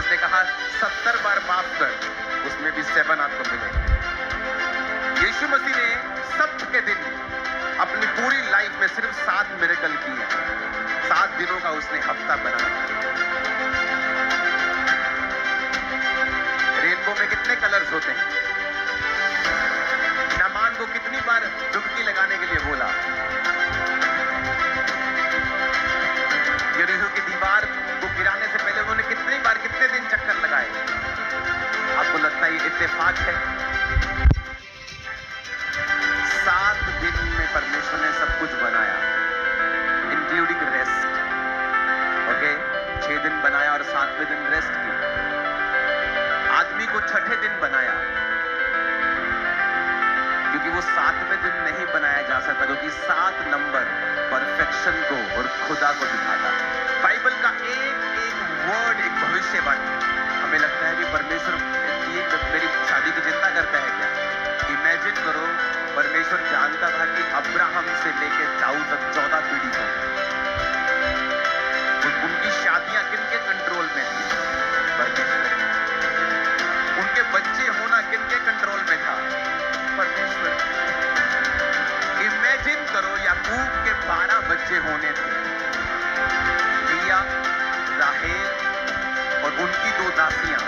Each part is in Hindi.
उसने कहा 70 बार माफ कर, उसमें भी 7 आपको मिलेंगे। यीशु मसीह ने सब्त के दिन अपनी पूरी लाइफ में सिर्फ 7 मिरेकल किए हैं। 7 दिनों का उसने हफ्ता बनाया। रेनबो में कितने कलर्स होते हैं? नामान को कितनी बार डुबकी लगाने के लिए बोला? यरीहो की दीवार को गिराने से पहले उन्होंने कितनी बार, कितने दिन चक्कर लगाए? आपको लगता है ये इत्तेफाक है? 7 दिन में परमेश्वर ने सब कुछ बनाया, इंक्लूडिंग रेस्ट। ओके, 6 दिन बनाया और 7वें दिन रेस्ट की। आदमी को 6ठे दिन बनाया, क्योंकि वो 7वें दिन नहीं बनाया जा सकता, क्योंकि 7 नंबर परफेक्शन को और खुदा को दिखाता है। बाइबल का एक एक वर्ड एक भविष्यवाणी। हमें लगता है कि परमेश्वर ये मेरी शादी की चिंता करता है क्या? इमेजिन करो, परमेश्वर जानता था कि अब्राहम से लेकर दाऊद तक 14 पीढ़ी हो। उनकी शादियां किनके कंट्रोल में थी? परमेश्वर। उनके बच्चे होना किनके कंट्रोल में था? परमेश्वर। इमेजिन करो, याकूब के 12 बच्चे होने थे, लिया, राहेल और उनकी 2 दासियां।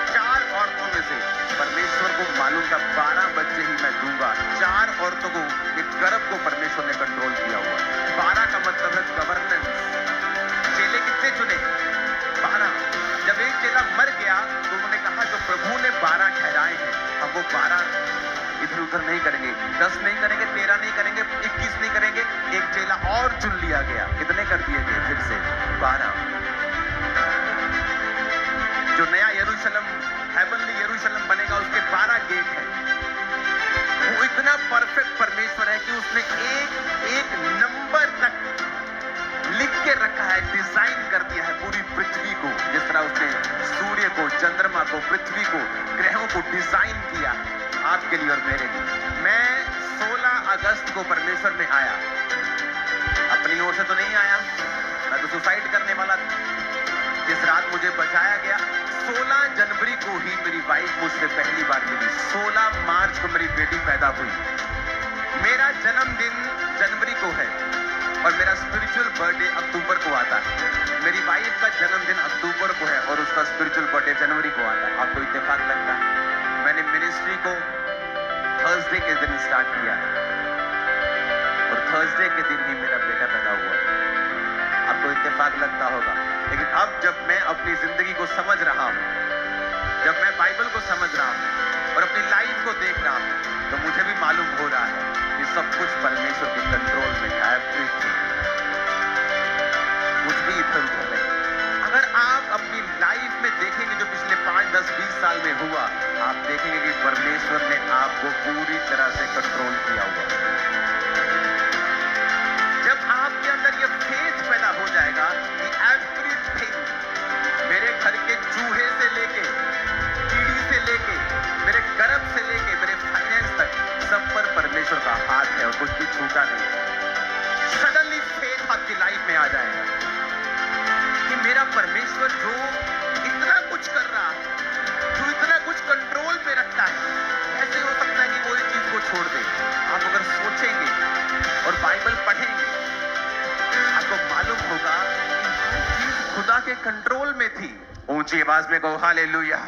4 औरतों में से परमेश्वर को मालूम था 12 बच्चे ही मैं दूंगा। 4 औरतों को, एक गर्भ को परमेश्वर ने कंट्रोल किया हुआ। 12 का मतलब है गवर्नेंस। चेले कितने चुने? 12। जब एक चेला मर गया तो उन्होंने कहा जो प्रभु ने 12 ठहराए हैं, हम वो 12 इधर उधर नहीं करेंगे, 10 नहीं करेंगे, 13 नहीं करेंगे, 21 नहीं करेंगे। एक चेला और चुन लिया गया। कितने कर दिए गए? फिर से 12। जो नया यरूशलेम, हेवनली यरूशलेम बनेगा, उसके 12 गेट हैं। वो इतना परफेक्ट परमेश्वर है कि उसने एक एक नंबर तक लिख के रखा है, डिजाइन कर दिया है पूरी पृथ्वी को। जिस तरह उसने सूर्य को, चंद्रमा को, पृथ्वी को, ग्रहों को डिजाइन किया आपके लिए और मेरे लिए। मैं 16 अगस्त को परमेश्वर में आया, अपनी ओर से तो नहीं आया, मैं तो सुसाइड करने वाला था। जिस रात मुझे बचाया गया, 16 जनवरी को ही मेरी वाइफ मुझसे पहली बार मिली। 16 मार्च को मेरी बेटी पैदा हुई। मेरा जन्मदिन जनवरी को है और मेरा स्पिरिचुअल बर्थडे अक्टूबर को आता है। मेरी वाइफ का जन्मदिन अक्टूबर को है और उसका स्पिरिचुअल बर्थडे जनवरी को आता है। आपको इत्तेफाक लगता है? मैंने मिनिस्ट्री को थर्सडे के दिन स्टार्ट किया और थर्सडे के दिन ही मेरा बेटा पैदा हुआ। आपको इत्तेफाक लगता होगा? लेकिन अब जब मैं अपनी जिंदगी को समझ रहा हूं, जब मैं बाइबल को समझ रहा हूं और अपनी लाइफ को देख रहा हूं, तो मुझे भी मालूम हो रहा है कि सब कुछ परमेश्वर के कंट्रोल में है। कुछ भी इधर उधर नहीं। अगर आप अपनी लाइफ में देखेंगे जो पिछले 5, 10, 20 साल में हुआ, आप देखेंगे कि परमेश्वर ने आपको पूरी तरह से कंट्रोल किया हुआ। जब आपके अंदर ये फेथ पैदा हो जाएगा कि एवरीथिंग, मेरे घर के चूहे से लेके, कीड़ी से लेके, मेरे गर्भ से लेके, मेरे फाइनेंस तक, सब पर परमेश्वर का हाथ है और कुछ भी छूटा नहीं। सडनली फेथ आपकी लाइफ में आ जाएगा कि मेरा परमेश्वर जो इतना कुछ कर रहा है, जो इतना कुछ कंट्रोल में रखता है, कैसे हो सकता है कि वो इस चीज को छोड़ दे? आप अगर सोचेंगे और बाइबल पढ़ेंगे, आपको मालूम होगा कि हर चीज खुदा के कंट्रोल में थी। ऊंची आवाज में कहो हालेलुया।